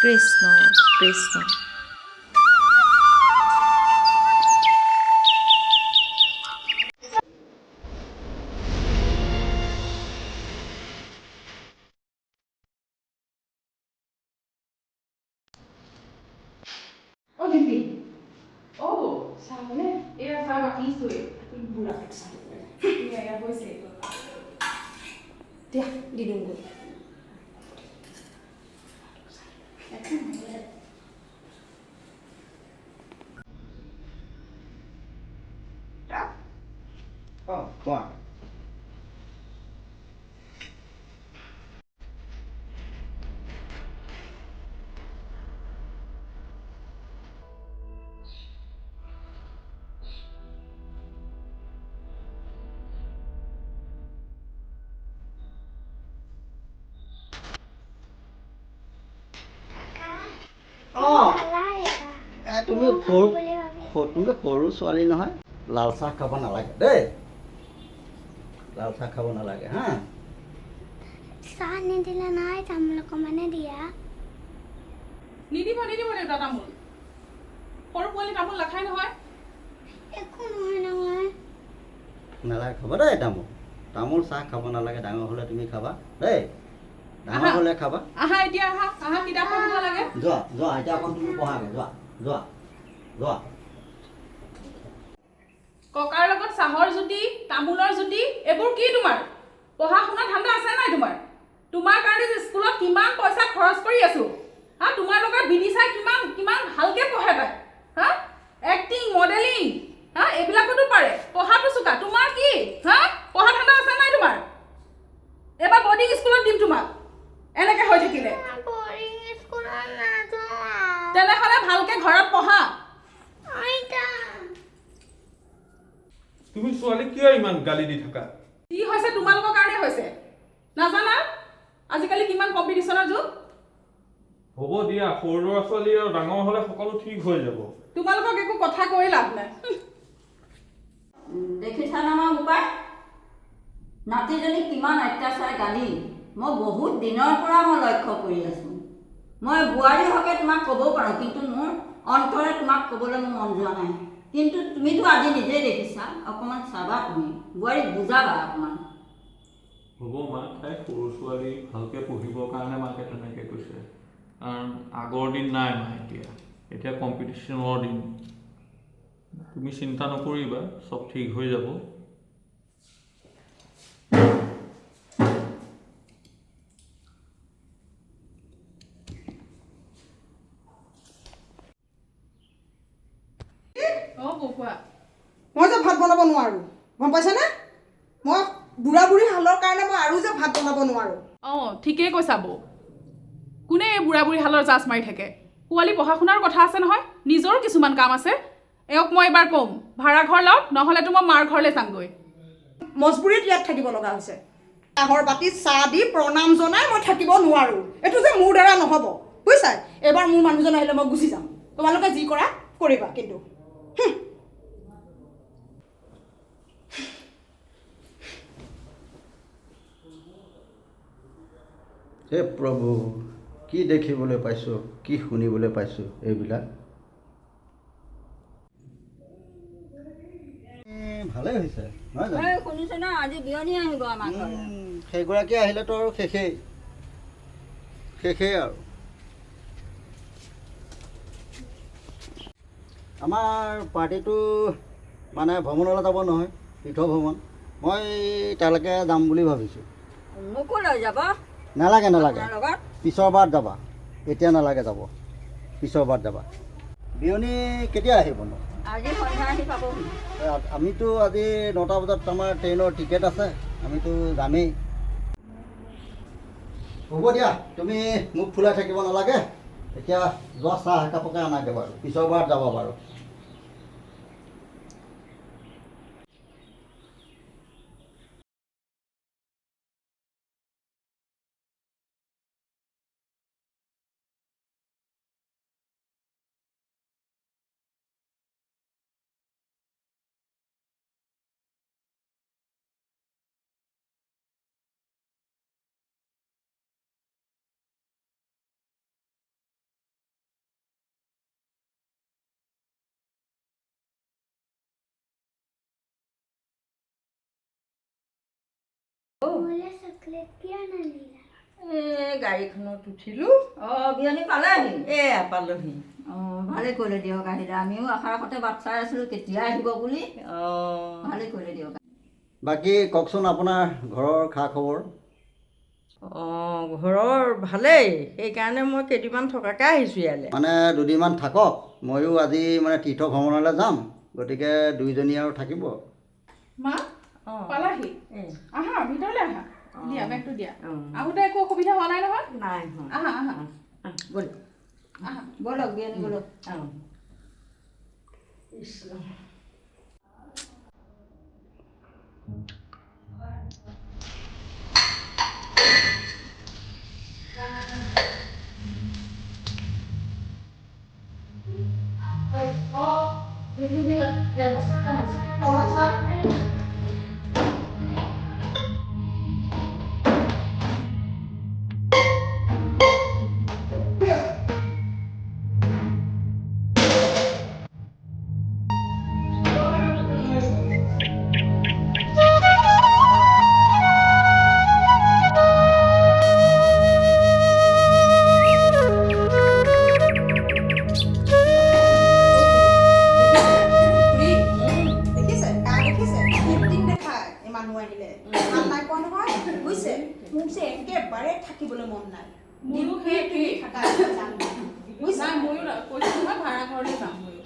Krishna Krishna. Oh, Bibi. Oh, sabe, né? Eu estava aqui, isso é. Tem buraco que sabe. E aí, você. Dia, di nunggu. Oh, কোৱা। তুমি সৰু ছোৱালী নহয়, লাল চাহ খাব নালাগে দেই। লাল চাহ খাব নালাগে হা। চাহ নিদিলে নাই তামোল অকমানে দিয়া। নিদিব দেউতা তামোল। সৰু পোৱালি তামোল নাখায় নহয়। একো নহয় নহয়। নালাগে খাব দেই তামোল। তামোল চাহ খাব নালাগে। ডাঙৰ হ'লে তুমি খাবা দেই। ডাঙৰ হ'লে খাবা। আহা এতিয়া আহা কিতাপ পঢ়িব লাগে। যোৱা এতিয়া অকণ তুমি পঢ়াগে। যোৱা। ককাৰ লগত চাহৰ জুতি, তামোলৰ জুতি, এইবোৰ কি তোমাৰ? পঢ়া শুনা ধান্দা আছে নাই তোমাৰ? তোমাৰ কাৰণে যে স্কুলত কিমান পইচা খৰচ কৰি আছো। হা, তোমাৰ লগত বিদিশাই কিমান ভালকে পঢ়ে তাই। হা, এক্টিং, মডেলিং, হা, এইবিলাকতো পাৰে। পঢ়াটো চোকা। তোমাৰ কি? হা, পঢ়া ধান্দা আছে নাই তোমাৰ? এবাৰ বৰ্ডিং স্কুলত দিম তোমাক। এনেকে হৈ থাকিলে। বৰিং স্কুলত নাযাওঁ। তেনেহ'লে ভালকে ঘৰত পঢ়া। আইতা। তুমি ছোৱালীক কিয় ইমান গালি দি থাকা? কি হৈছে তোমালোকৰ কাৰণে হৈছে। নাজানা? আজিকালি কিমান কম্পিটিশ্যনৰ যুগ। হ'ব দিয়া, সৰু ল'ৰা ছোৱালী আৰু ডাঙৰ হ'লে সকলো ঠিক হৈ যাব। তোমালোকক একো কথা কৈ লাভ নাই। দেখিছা নহয় বোপাই, নাতিজনী কিমান অত্যাচাৰ গালি। মই বহুত দিনৰ পৰা মই লক্ষ্য কৰি আছোঁ। মই বোৱাৰী হকে তোমাক ক'ব পাৰোঁ, কিন্তু মোৰ অন্তৰে তোমাক ক'বলৈ মোৰ মন যোৱা নাই। কিন্তু তুমিতো আজি নিজেই দেখিছা, অকণমান চাবা তুমি, বোৱাৰীক বুজাবা অকণমান। হ'ব মা, তাই সৰু ছোৱালী ভালকৈ পঢ়িবৰ কাৰণে মাকে তেনেকৈ কৈছে। কাৰণ আগৰ দিন নাই মা, এতিয়া কম্পিটিশ্যনৰ দিন। তুমি চিন্তা নকৰিবা, চব ঠিক হৈ যাব। মই যে ভাত বনাব নোৱাৰোঁ, গম পাইছানে? মই বুঢ়া বুঢ়ী হালৰ কাৰণে মই আৰু যে ভাত বনাব নোৱাৰোঁ। অঁ, ঠিকেই কৈছা বৌ। কোনে এই বুঢ়া বুঢ়ী হালৰ জাজ মাৰি থাকে? পোৱালি পঢ়া শুনাৰ কথা আছে নহয়, নিজৰো কিছুমান কাম আছে। এওঁক মই এবাৰ ক'ম, ভাড়া ঘৰ লওক, নহ'লেতো মই মাৰ ঘৰলৈ যামগৈ। মজবুৰিত ইয়াত থাকিব লগা হৈছে। কাঁহৰ বাতিত চাহ দি প্ৰণাম জনাই মই থাকিব নোৱাৰোঁ। এইটো যে মোৰ দ্বাৰা নহ'ব, বুজিছা? এবাৰ মোৰ মানুহজন আহিলে মই গুচি যাম। তোমালোকে যি কৰা কৰিবা কিন্তু। হে প্ৰভু, কি দেখিবলৈ পাইছোঁ, কি শুনিবলৈ পাইছোঁ এইবিলাক। ভালেই হৈছে নহয় জানো? শুনিছে ন, আজি বিয়নী আহিব আমাৰ ঘৰলৈ। সেইগৰাকী আহিলেতো আৰু শেষেই আৰু। আমাৰ পাৰ্টিটো মানে ভ্ৰমণলৈ যাব নহয়, তীৰ্থ ভ্ৰমণ। মই তালৈকে যাম বুলি ভাবিছোঁ। মোকো লৈ যাব নালাগে আপোনাৰ লগত। পিছৰ বাৰত যাবা, এতিয়া নালাগে যাব, পিছৰ বাৰত যাবা। বিয়নী কেতিয়া আহিবনো? আজি সন্ধ্যা আহি পাবহি। আমিতো আজি 9টা বজাত আমাৰ ট্ৰেইনৰ টিকেট আছে, আমিতো যামেই। হ'ব দিয়া, তুমি মুখ ফুলাই থাকিব নালাগে। এতিয়া যোৱা চাহ একাপকে আনাগে বাৰু, পিছৰ বাৰত যাব বাৰু। মোলে চকলেট কিয় নানিলা? এই গাড়ীখনত উঠিলোঁ। বিয়নী পালেহি? এয়া পালোহি। ভালেই কৰিলে দিয়ক আহিলে। আমিও আশাৰ সতে বাট চাই আছিলোঁ কেতিয়া আহিব বুলি। ভালেই কৰিলে দিয়ক। বাকী কওকচোন আপোনাৰ ঘৰৰ খা খবৰ? ঘৰৰ ভালেই, সেইকাৰণে মই কেইদিনমান থকাকৈ আহিছোঁ ইয়ালৈ। মানে দুদিনমান থাকক, ময়ো আজি মানে তীৰ্থ ভ্ৰমণলৈ যাম, গতিকে দুইজনী আৰু থাকিব। মা পালাহি? আহা ভিতৰলৈ আহা। দিয়া বেগটো দিয়া। আহোঁতে একো অসুবিধা হোৱা নাই নহয়? নাই আহা আহা ব'ল আহা। ব'লক বিয়নী ব'লক। দেখিছে কাৰ দেখিছে এক্টিং দেখায় এই মানুহ আহিলে ভাল নাই পোৱা নহয় বুজিছে মোক যে একেবাৰে থাকিবলৈ মন নাই মোৰো সেই থাকা বুজিছা ময়ো কৈছোঁ নহয় ভাড়া ঘৰলৈ যাম ময়ো।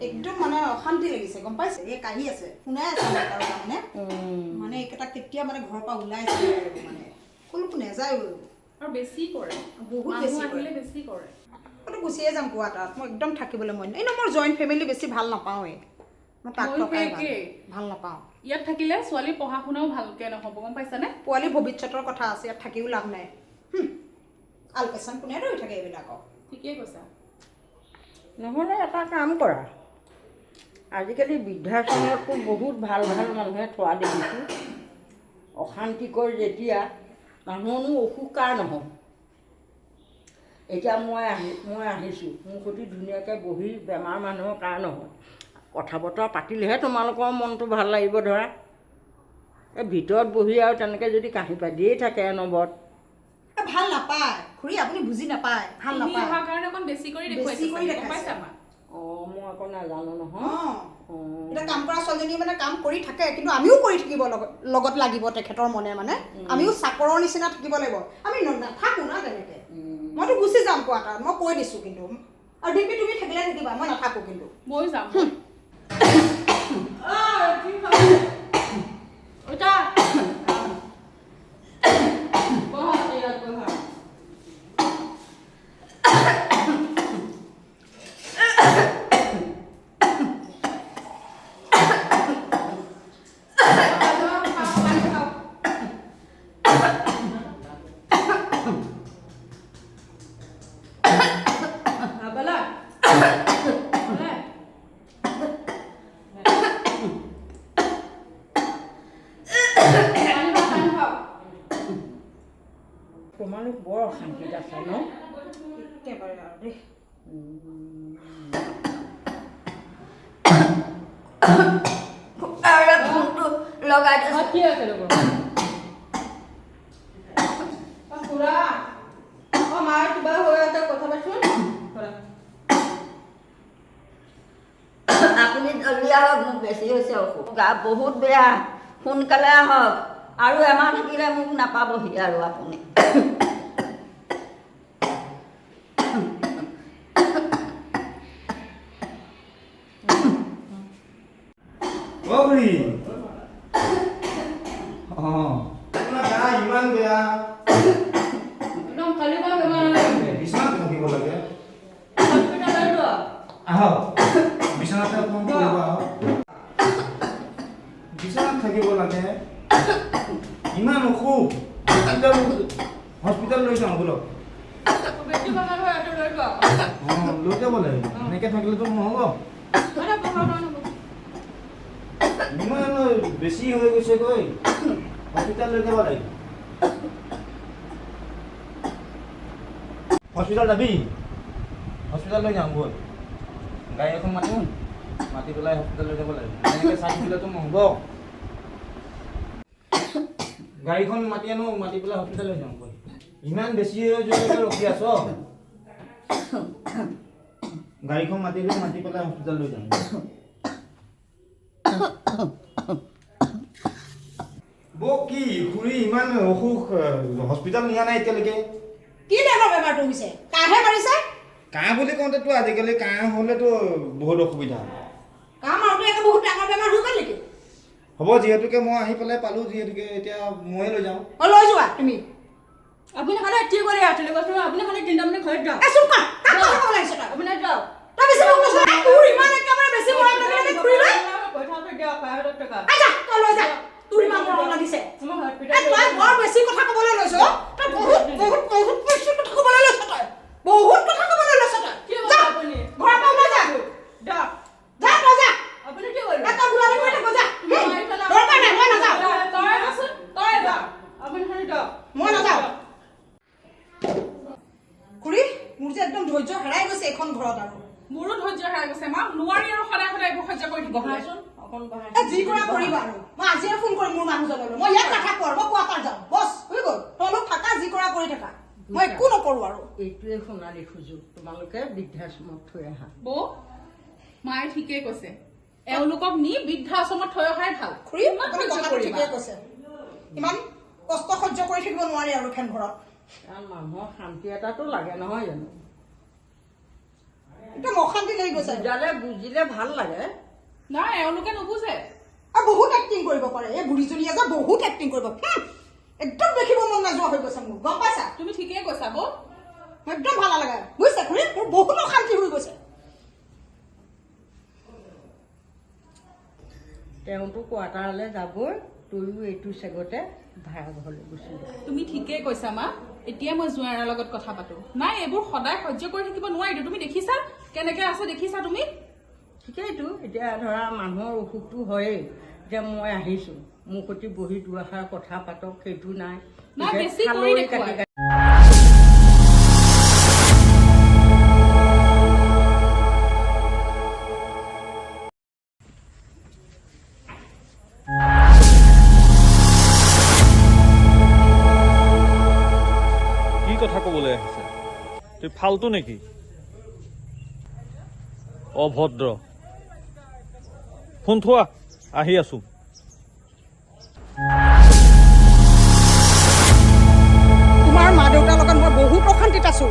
একদম মানে অশান্তি লাগিছে গম পাইছে এই কাহি আছে শুনাই আছে আমাৰ তাৰ মানে মানে এইকেইটা কেতিয়া মানে ঘৰৰ পৰা ওলাই যায় আৰু মানে ক'লৈকো নাযায় আৰু বেছি কৰে বহুত মানুহ বেছি কৰে আহিলে বেছি কৰে। মইতো গুচিয়ে যাম কোৱা তাত মই একদম থাকিবলৈ মন নাই এনেও মোৰ জইণ্ট ফেমিলি বেছি ভাল নাপাওঁৱেই মই তাক ময়ো টকাই একেই। ভাল নাপাওঁ ইয়াত থাকিলে ছোৱালীৰ পঢ়া শুনাও ভালকৈ নহ'ব গম পাইছানে? পোৱালি ভৱিষ্যতৰ কথা আছে ইয়াত থাকিও লাভ নাই আলপেচান কোনে ৰৈ থাকে এইবিলাকক ঠিকেই কৈছা। নহ'লে এটা কাম কৰা, আজিকালি বৃদ্ধাশ্ৰমততো বহুত ভাল ভাল মানুহে থোৱা দেখিছোঁ। অশান্তিকৰ যেতিয়া মানুহনো অসুখ কাৰ নহয়। এতিয়া মই আহিছোঁ, মোৰ সৈতে ধুনীয়াকৈ বহি বেমাৰ মানুহৰ কাৰ নহয়। কথা বতৰা পাতিলেহে তোমালোকৰ মনটো ভাল লাগিব ধৰা। এই ভিতৰত বহি আৰু তেনেকৈ যদি কাঁহী পাতিয়ে থাকে অনবৰত। ভাল নাপায় খুৰী আপুনি বুজি নাপায় ভাল তুমি নাপায় অহাৰ কাৰণে অকণ বেছি কৰি বেছি কৰি দেখুৱাইছে গম দেখাইছে। পাইছা মা? মই আকৌ নাজানো নহয়। এতিয়া কাম কৰা ছোৱালীজনী মানে কাম কৰি থাকে কিন্তু আমিও কৰি থাকিব লগত লাগিব তেখেতৰ মনে মানে আমিও চাকৰৰ নিচিনা থাকিব লাগিব আমি নাথাকো না তেনেকৈ মইতো গুচি যাম কোৱা তাত মই কৈ দিছোঁ কিন্তু আৰু ডিম্পি তুমি থাকিলে থাকিবা মই নাথাকোঁ কিন্তু ময়ো যাম। তোমালোক বৰ অশান্তিত আছে ন? একেবাৰে আৰু দেই ফোনটো লগাই দিছোঁ। কি আছে ৰ'ব? খুৰা অঁ মাৰ কিবা হৈ আছে কথা পাতচোন আপুনি জলদি আহক, মোক বেছি হৈছে অসুখ, গা বহুত বেয়া, সোনকালে আহক আৰু এমাহ থাকিলে মোক নাপাবহি আৰু আপুনি। আপোনাৰ গা ইমান বেয়া একদম কালিৰ পৰা বেমাৰ লাগে। বিচনাত থাকিব লাগে হস্পিটাললৈ যোৱা। আহক বিচনাতে অকণ পৰিব আহক বিচনাত থাকিব লাগে ইমান অসুখ হস্পিটেল লৈ যাওঁ বোলক বেছি বেমাৰ হয় এইটো লৈ যোৱা। লৈ যাব লাগিব এনেকৈ থাকিলেতো নহ'ব ইমান বেছি হৈ গৈছেগৈ হস্পিটেল লৈ যাব লাগিব হস্পিটেল যাবি হস্পিটেল লৈ যাওঁ ব'ল গাড়ী এখন মাতি পেলাই হস্পিটেল লৈ যাব লাগিব এনেকৈ চাই থাকিলেতো নহ'ব গাড়ীখন মাতি আনো, মাতি পেলাই হস্পিটেল লৈ যাওঁ ব'ল। ইমান বেছি জোৰকৈ ৰখি আছ। গাড়ীখন মাতি পেলাই হস্পিটেল লৈ যাওঁ। বৌ কি খুৰী ইমান অসুখ, হস্পিটেল নিয়া নাই এতিয়ালৈকে? কি ডাঙৰ বেমাৰটো হৈছে? কাহে মাৰিছে? কাহ বুলি কওঁতেতো আজিকালি কাহ হ'লেতো বহুত অসুবিধা। কাহ মাৰোঁতে একে বহুত ডাঙৰ বেমাৰ হৈ গ'ল নেকি? হ'ব, যিহেতুকে মই আহি পেলাই পালোঁ, যিহেতুকে এতিয়া ময়ে লৈ যাওঁ। লৈ যোৱা তুমি। আপুনি খালে ঠিক কৰি আছিলে কৈছোঁ, আপুনি খালে তিনিটামানে ঘৰত যাওক। চুপ কৰ, কাক কথা ক'ব লাগিছে তই? আপুনি যাওক। তই বেছি মোক কৈছ, তোৰ ইমান একেবাৰে বেছি মৰম লাগিলে খুৰী লৈ। পইচাটো দিয়ক, 5,000 টকা। আজা, তই লৈ যা। তোৰ ইমান মৰম লাগিছে। তই বৰ বেছি কথা ক'বলৈ লৈছ। তই বহুত বেছি কথা ক'বলৈ লৈছ তই। বহুত কথা ক'বলৈ লৈছ তই। কি যা, হ'ব আপুনি? ঘৰৰ পৰা ওলাই যা। দিয়ক। যা, তই যা। আপুনি কি কৰিব? তই গোলামি কৰি থাক, যা। দৰকাৰ নাই, মই নাযাওঁ। তই আছোন, তই যা। আপুনি খালি দিয়ক। মই নাযাওঁ। খুৰী, মোৰ যে একদম ধৈৰ্য হেৰাই গৈছে এইখন ঘৰত আৰু। মোৰো ধৈৰ্য হেৰাই গৈছে মা, নোৱাৰি আৰু সদায় সদায় এইবোৰ সহ্য কৰি থাকিব। বহাচোন, অকণ বহাই। যি কৰা কৰিবা আৰু। মই আজিয়ে ফোন কৰিম মোৰ মানুহজনলৈ। মই ইয়াত নাথাকো আৰু, মই কোৱাৰ্টাৰ যাওঁ। বছ, হৈ গ'ল। তোমালোক থাকা, যি কৰা কৰি থাকা। মই একো নকৰো আৰু। এইটোৱে সোণালী সুযোগ, তোমালোকে বৃদ্ধাশ্ৰমত থৈ আহা। বৌ, মায়ে ঠিকেই কৈছে, এওঁলোকক নি বৃদ্ধাশ্ৰমত থৈ অহাই ভাল। খুৰী, ইমান আপুনি সহ্য কথাটো কৰিবা। ঠিকেই কৈছে। ইমান কষ্ট সহ্য কৰি থাকিব নোৱাৰি আৰু এখন ঘৰত। কাৰণ মানুহৰ শান্তি এটাতো লাগে নহয় জানো? একদম অশান্তি লাগি গৈছে। বুজিলে ভাল লাগে। নাই, এওঁলোকে নুবুজে। আৰু বহুত এক্টিং কৰিব পাৰে। এই বুঢ়ীজনীয়ে যে বহুত এক্টিং কৰিব। একদম দেখিব মন নোযোৱা হৈ গৈছে মোৰ, গম পাইছা? তুমি ঠিকেই কৈছা বৌ। একদম ভাল নালাগে বুজিছা খুৰী, মোৰ বহুত অশান্তি হৈ গৈছে। তেওঁতো কোৱাৰ্টাৰলৈ যাবই, তইও এইটো চেগতে ভাড়া ঘৰলৈ গুচি যা। তুমি ঠিকেই কৈছা মা, এতিয়া মই জোঁৱাইৰ লগত কথা পাতো। নাই, এইবোৰ সদায় সহ্য কৰি থাকিব নোৱাৰিতো। তুমি দেখিছা কেনেকে আছে, দেখিছা তুমি? ঠিকেইতো, এতিয়া ধৰা মানুহৰ অসুখটো হয়েই, যে মই আহিছোঁ, মোৰ সৈতে বহি দুআষাৰ কথা পাতক, সেইটো নাই। নাই, এতিয়া বেছি কৰি খালৈ দেখুৱায়। কাটি কি কথা ক'বলৈ আহিছে? তুই ফাল্টু নেকি? অভদ্ৰ। ফোন থোৱা, আহি আছো। তোমাৰ মা দেউতাৰ লগত মই বহুত অশান্তিত আছো।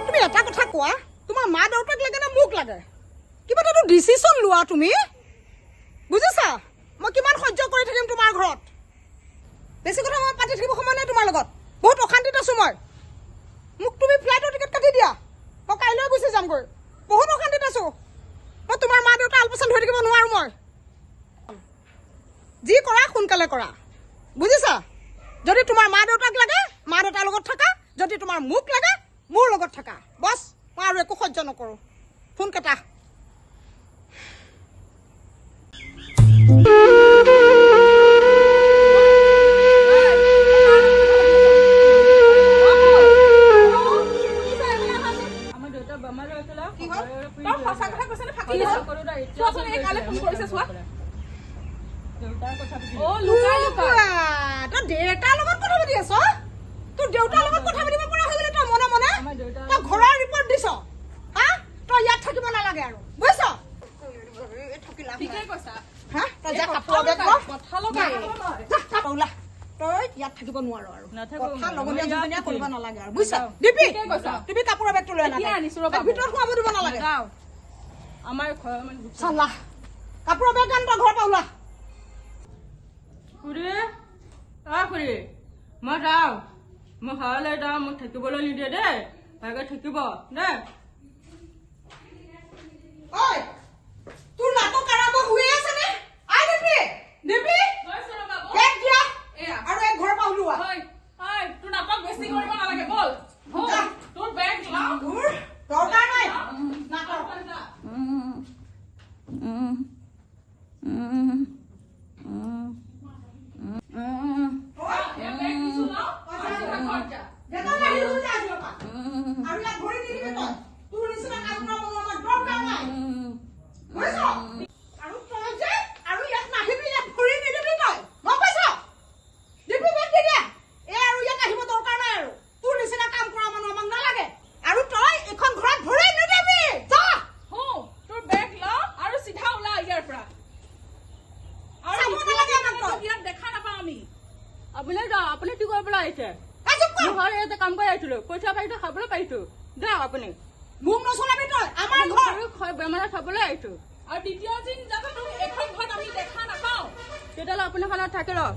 তুমি এটা কথা কোৱা, তোমাৰ মা দেউতাক লাগে নে মোক লাগে? কিবা এটা ডিচিশ্যন লোৱা তুমি, বুজিছা? মই কিমান সহ্য কৰি থাকিম তোমাৰ ঘৰত? বেছি কথা মই পাতি থাকিব সময় নাই তোমাৰ লগত। বহুত অশান্তিত আছো মই। মোক তুমি ফ্লাইটৰ টিকেট কাটি দিয়া, মই কাইলৈ গুচি যামগৈ। বহুত অশান্তিত আছো মই। তোমাৰ মা দেউতা আলপৈচান ধৰি থাকিব নোৱাৰো মই। যি কৰা সোনকালে কৰা, বুজিছা? যদি তোমাৰ মা দেউতাক লাগে, মা দেউতাৰ লগত থাকা। যদি তোমাৰ মোক লাগে, মোৰ লগত থাকা। বছ, মই আৰু একো সহ্য নকৰো। ফোন কাটা। আমাৰ দেউতা বেমাৰ হৈছিলে। কি হ'ল? তই সঁচা কথা কৈছ নে ফাঁকি দিছ? চোৱাচোন, এই কালে ফোন কৰিছে চোৱা। দেউতাৰ কথা অ' লুকাই লুকাই। তই দেউতাৰ লগত কথা পাতি আছ? তোৰ দেউতাৰ লগত কথা পাতিব পৰা হৈ গ'লে তই মনে মনে তই ঘৰৰ ৰিপৰ্ট দিছ। হা, তই ইয়াত থাকিব নালাগে আৰু, বুজিছ? ঠিকেই কৈছা। হা, তই যা কাপোৰ বেগ ল। কথা লগাই। যা, কাপোৰ ওলা। তই ইয়াত থাকিব নোৱাৰো আৰু। নাথাকো। কথা লগনীয়া মই ইয়াত জনীয়া কৰিব থাকিম। নালাগে আৰু, বুজিছা? নাযাওঁ। দিপি, ঠিকেই কৈছা। তুমি কাপোৰৰ বেগটো লৈ আনা। এতিয়া আনিছো ৰ'বা। তাক ভিতৰত সোমাব দিব নালাগে। নাযাওঁ। আমাৰ ঘৰৰ মানুহ চালা, কাপোৰৰ বেগ আন, তই ঘৰৰ পৰা ওলা। খুৰী, অ খুৰী, মই যাওঁ। মই ঘৰলৈ যাওঁ, মোক থাকিবলৈ নিদিয়ে দেই। ভালকৈ থাকিব দেই। ঐ, তোৰ নাটক আৰম্ভ হৈয়ে আছে নে? আই দিপি, দিপি, গৈছো ৰ'বা বৌ। বেগ দিয়া এয়া। আৰু এক ঘৰৰ পৰা ওলোৱা। ঐ, ঐ, তোৰ নাটক বেছি কৰিব নালাগে, ব'ল। ব'ল, যা। তোৰ বেগ লাও। তোৰ দৰকাৰ নাই নাটক। যা। এই বেগ দিছো ন? ঘৰত যা। দেউতা বাহিৰ হৈ যা আজিৰ পৰা। আৰু ইয়াত ভৰি নিদিবি তই। তোৰ নিচিনা কাম কৰা মানুহ আমাৰ দৰকাৰ নাই। বুজিছ? আৰু তই যে আৰু ইয়াত নাহিবি, ইয়াত ভৰি নিদিবি তই। গম পাইছ? দিবি বেগ খাবলৈ পাৰিছো যাওক আপুনি মোক নচলাবি তই আমাৰ ঘৰ বেমাৰ খাবলৈ আহিছো আৰু দ্বিতীয় দিন যাতে তুমি এখন ঘৰত আমি দেখা নাপাওঁ তেতিয়াহ'লে আপুনি ঘৰত থাকি লওক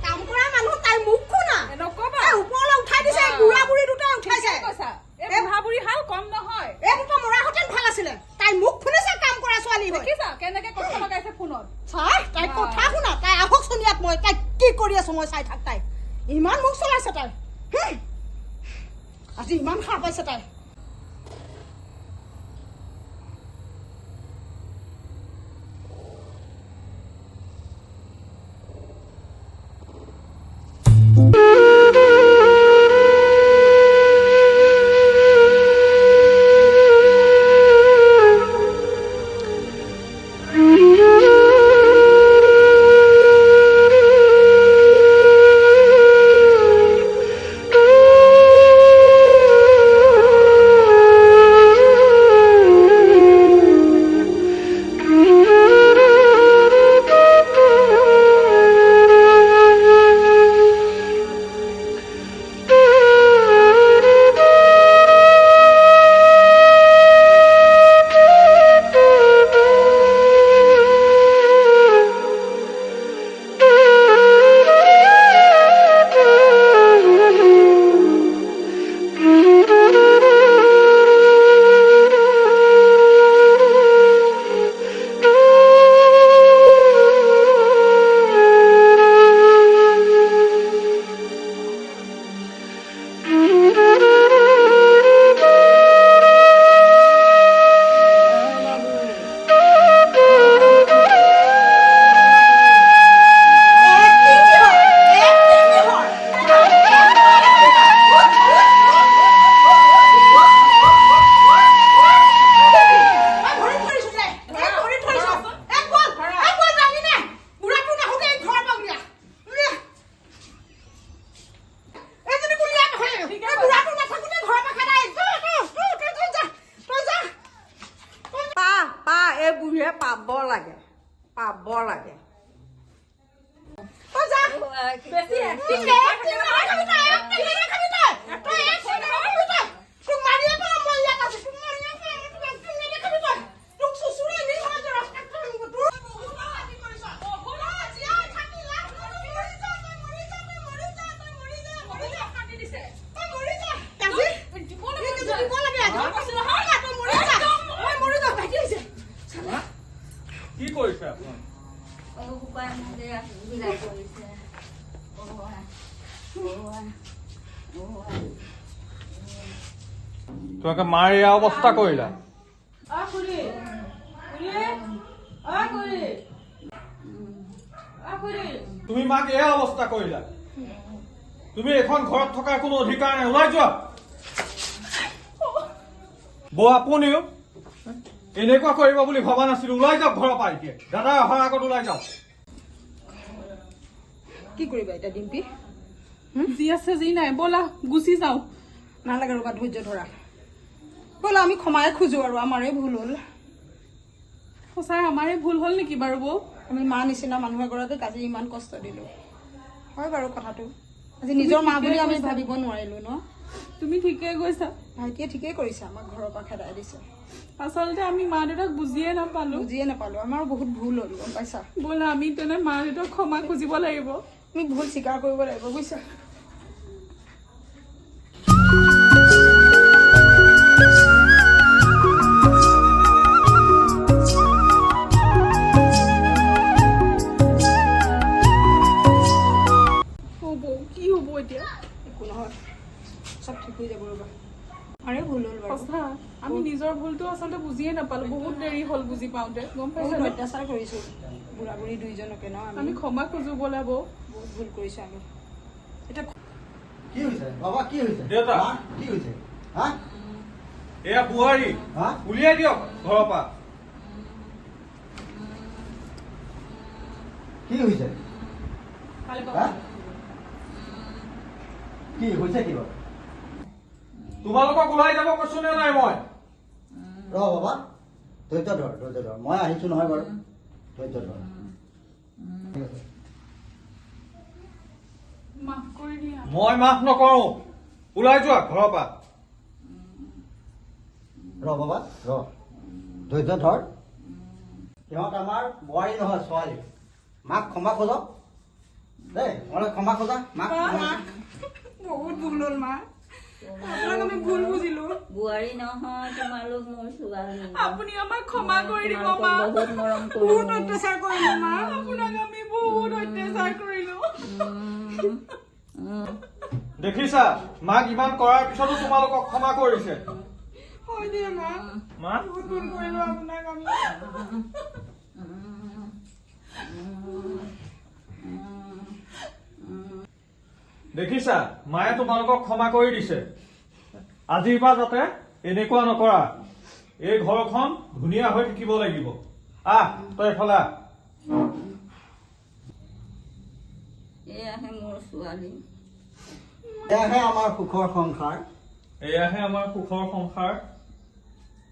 কাম কৰা মানুহ তাই মুখ শুনা নকবা ওপৰলৈ উঠাই দিছে বুঢ়া বুঢ়ী দুটা উঠাইছে কৈছা এই বুঢ়া বুঢ়ী হাল কম নহয় এই দুটা মৰাহঁতেন ভাল আছিলে তাই মুখ শুনিছে কাম কৰা ছোৱালী হৈ দেখিছা কেনেকে কথা লগাইছে ফোনত চাই তাই কথা শুনা তাই আহকচোন ইয়াত মই তাই কি কৰি আছো মই চাই থাক তাই ইমান মুখ চলাইছে তাই আজি ইমান সাৰ পাইছে তাই পাব লাগে পাব লাগে বেছি কি কৰিছে আপুনি তোমাকে মাৰ এয়া অৱস্থা কৰিলা তুমি মাক এয়া অৱস্থা কৰিলা তুমি এখন ঘৰত থকাৰ কোনো অধিকাৰ নাই ওলাই যোৱা বৌ আপুনিও এনেকুৱা কৰিব বুলি ভবা নাছিলো ওলাই যাওক ঘৰৰ পৰা এতিয়া দাদা অহাৰ আগত ওলাই যাওক কি কৰিবা এতিয়া ডিম্পী যি আছে যি নাই ব'লা গুচি যাওঁ নালাগে ৰবা ধৈৰ্য ধৰা ব'লা আমি ক্ষমাই খোজো আৰু আমাৰে ভুল হ'ল সঁচাই আমাৰে ভুল হ'ল নেকি বাৰু বৌ আমি মা নিচিনা মানুহ এগৰাকীক আজি ইমান কষ্ট দিলো হয় বাৰু কথাটো আজি নিজৰ মা বুলি আমি ভাবিব নোৱাৰিলো ন তুমি ঠিকেই কৈছা ভাইটিয়ে ঠিকেই কৰিছে আমাক ঘৰৰ পৰা খেদাই দিছে আচলতে আমি মা দেউতাক বুজিয়ে নাপালো আমাৰ বহুত ভুল হ'ল গম পাইছা ব'লা আমি তেনে মা দেউতাক ক্ষমা খুজিব লাগিব আমি ভুল স্বীকাৰ কৰিব লাগিব বুজিছা কি হ'ব এতিয়া একো নহয় চব ঠিক হৈ যাব ৰবা আৰে ভুল হ'ল বাৰু সঁচা আমি নিজৰ ভুলটো আচলতে বুজিয়ে নাপালো বহুত দেৰি হ'ল বুজি পাওঁতে গম পাইছা বহুত অত্যাচাৰ কৰিছো বুঢ়া বুঢ়ী দুইজনকে ন আমি ক্ষমা খুজো ব'লা বৌ বহুত ভুল কৰিছো আমি এতিয়া কি হৈছে বাবা কি হৈছে দেউতা। মা, কি হৈছে হা এয়া বুহাৰী হা উলিয়াই দিয়ক ঘৰৰ পৰা কি হৈছে হা কি হৈছে কি বাৰু তোমালোকক ওলাই যাব কৈছো নে নাই মই ৰ বাবা ধৈৰ্য ধৰ মই আহিছো নহয় বাৰু ধৈৰ্য ধৰ ঠিক আছে মাফ কৰি দিয়া মই মাফ নকৰো ওলাই যোৱা ঘৰৰ পৰা। ৰ বাবা ৰ ধৈৰ্য ধৰ সিহঁত আমাৰ বোৱাৰী নহয় ছোৱালী মাক ক্ষমা খোজক দেই তোমালোকে ক্ষমা খোজা মাক বহুত ভুল হ'ল মা আপোনাক আমি ভুল বুজিলো বোৱাৰী নহয় তোমালোক মোৰ ছোৱালী আপুনি আমাক ক্ষমা কৰি দিব মা বহুত মৰম বহুত কৰোঁ অত্যাচাৰ কৰিলো মা আপোনাক আমি বহুত অত্যাচাৰ কৰিলো দেখিছা মাক ইমান কৰাৰ পিছতো তোমালোকক ক্ষমা কৰিছে। হয় দে মা মা বহুত ভুল কৰিলো আপোনাক আমি দেখিছা মায়ে তোমালোকক ক্ষমা কৰি দিছে। আজিৰ পৰা যাতে এনেকুৱা নকৰা। এই ঘৰখন ধুনীয়া হৈ থাকিব লাগিব। তই এফালে আহ। এয়াহে মোৰ ছোৱালী এয়াহে আমাৰ সুখৰ সংসাৰ এয়াহে আমাৰ সুখৰ সংসাৰ